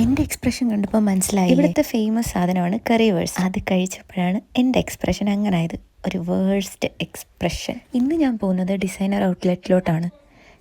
എൻ്റെ എക്സ്പ്രഷൻ കണ്ടപ്പോൾ മനസ്സിലായി ഇവിടുത്തെ ഫേമസ് സാധനമാണ് കറിവേഴ്സ്. അത് കഴിച്ചപ്പോഴാണ് എൻ്റെ എക്സ്പ്രഷൻ അങ്ങനെ ആയത്. ഒരു വേഴ്സ്റ്റ് എക്സ്പ്രഷൻ. ഇന്ന് ഞാൻ പോകുന്നത് ഡിസൈനർ ഔട്ട്ലെറ്റിലോട്ടാണ്.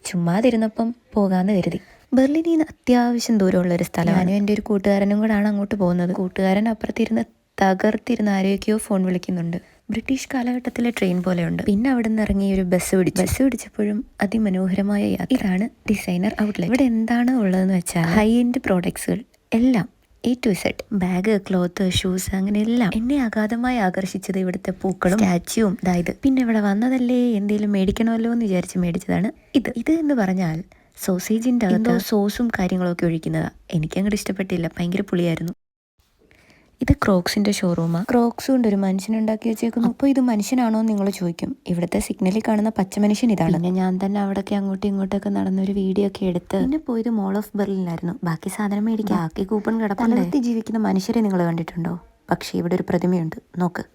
ചുമ്മാതിരുന്നപ്പം പോകാമെന്ന് കരുതി. ബെർലിനിൽ നിന്ന് അത്യാവശ്യം ദൂരമുള്ളൊരു സ്ഥലം. ഞാനും എൻ്റെ ഒരു കൂട്ടുകാരനും കൂടാണ് അങ്ങോട്ട് പോകുന്നത്. കൂട്ടുകാരൻ അപ്പുറത്തിരുന്ന് തകർത്തിരുന്ന് ആരെയൊക്കെയോ ഫോൺ വിളിക്കുന്നുണ്ട്. ബ്രിട്ടീഷ് കാലഘട്ടത്തിലെ ട്രെയിൻ പോലെയുണ്ട്. പിന്നെ അവിടെ നിന്ന് ഇറങ്ങി ഒരു ബസ് പിടിച്ചപ്പോഴും അതിമനോഹരമായ യാത്ര. ഇതാണ് ഡിസൈനർ ഔട്ട്ലെറ്റ്. ഇവിടെ എന്താണ് ഉള്ളതെന്ന് വെച്ചാൽ ഹൈ എൻഡ് പ്രോഡക്ട്സുകൾ എല്ലാം A to Z. Bag, cloth, shoes, അങ്ങനെ എല്ലാം. എന്നെ അഗാധമായി ആകർഷിച്ചത് ഇവിടുത്തെ പൂക്കളും സ്റ്റാച്യൂവും. അതായത് പിന്നെ ഇവിടെ വന്നതല്ലേ എന്തെങ്കിലും മേടിക്കണമല്ലോ എന്ന് വിചാരിച്ച് മേടിച്ചതാണ് ഇത് എന്ന് പറഞ്ഞാൽ സോസേജിൻ്റെ അകത്ത് സോസും കാര്യങ്ങളൊക്കെ ഒഴിക്കുന്നതാണ്. എനിക്കങ്ങോട്ട് ഇഷ്ടപ്പെട്ടില്ല, ഭയങ്കര പുളിയായിരുന്നു. ഇത് ക്രോക്സിൻ്റെ ഷോറൂമാണ്. ക്രോക്സ് കൊണ്ട് ഒരു മനുഷ്യനുണ്ടാക്കി വെച്ചേക്കുന്നു. അപ്പോൾ ഇത് മനുഷ്യനാണോ എന്ന് നിങ്ങൾ ചോദിക്കും. ഇവിടുത്തെ സിഗ്നലിൽ കാണുന്ന പച്ച മനുഷ്യൻ ഇതാണ്. പിന്നെ ഞാൻ തന്നെ അവിടെയൊക്കെ അങ്ങോട്ടും ഇങ്ങോട്ടൊക്കെ നടന്നൊരു വീഡിയോ ഒക്കെ എടുത്ത് പിന്നെ പോയത് മോൾ ഓഫ് ബെർലിനായിരുന്നു. ബാക്കി സാധനം മേടിക്കാം. ബാക്കി കൂപ്പൺ കിടപ്പുണ്ട്. ജീവിക്കുന്ന മനുഷ്യരെ നിങ്ങൾ കണ്ടിട്ടുണ്ടോ? പക്ഷേ ഇവിടെ ഒരു പ്രതിമയുണ്ട്, നോക്ക്.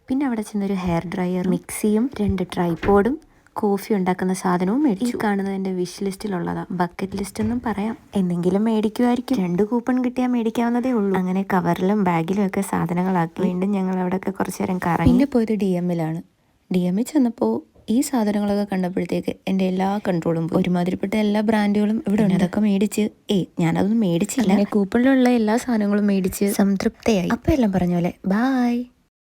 പിന്നെ അവിടെ ചെന്നൊരു ഹെയർ ഡ്രയർ, മിക്സിയും 2 ട്രൈപോഡും കോഫി ഉണ്ടാക്കുന്ന സാധനവും മേടിച്ചു. ഈ കാണുന്നത് എൻ്റെ വിഷ് ലിസ്റ്റിലുള്ളതാ. ബക്കറ്റ് ലിസ്റ്റ് എന്നും പറയാം. എന്തെങ്കിലും മേടിക്കുമായിരിക്കും. 2 കൂപ്പൺ കിട്ടിയാൽ മേടിക്കാവുന്നതേ ഉള്ളൂ. അങ്ങനെ കവറിലും ബാഗിലും ഒക്കെ സാധനങ്ങളാക്കി വീണ്ടും ഞങ്ങൾ അവിടെയൊക്കെ കുറച്ച് നേരം കറങ്ങി. പിന്നെ പോയത് DMലാണ്. DMൽ ചെന്നപ്പോൾ ഈ സാധനങ്ങളൊക്കെ കണ്ടപ്പോഴത്തേക്ക് എൻ്റെ എല്ലാ കൺട്രോളും പോയി. ഒരുമാതിരിപ്പെട്ട എല്ലാ ബ്രാൻഡുകളും ഇവിടെ ഉണ്ട്. അതൊക്കെ മേടിച്ച് ഞാനതൊന്നും മേടിച്ചില്ല. കൂപ്പണിലുള്ള എല്ലാ സാധനങ്ങളും മേടിച്ച് സംതൃപ്തയായി. അപ്പം എല്ലാം പറഞ്ഞ പോലെ ബായ്.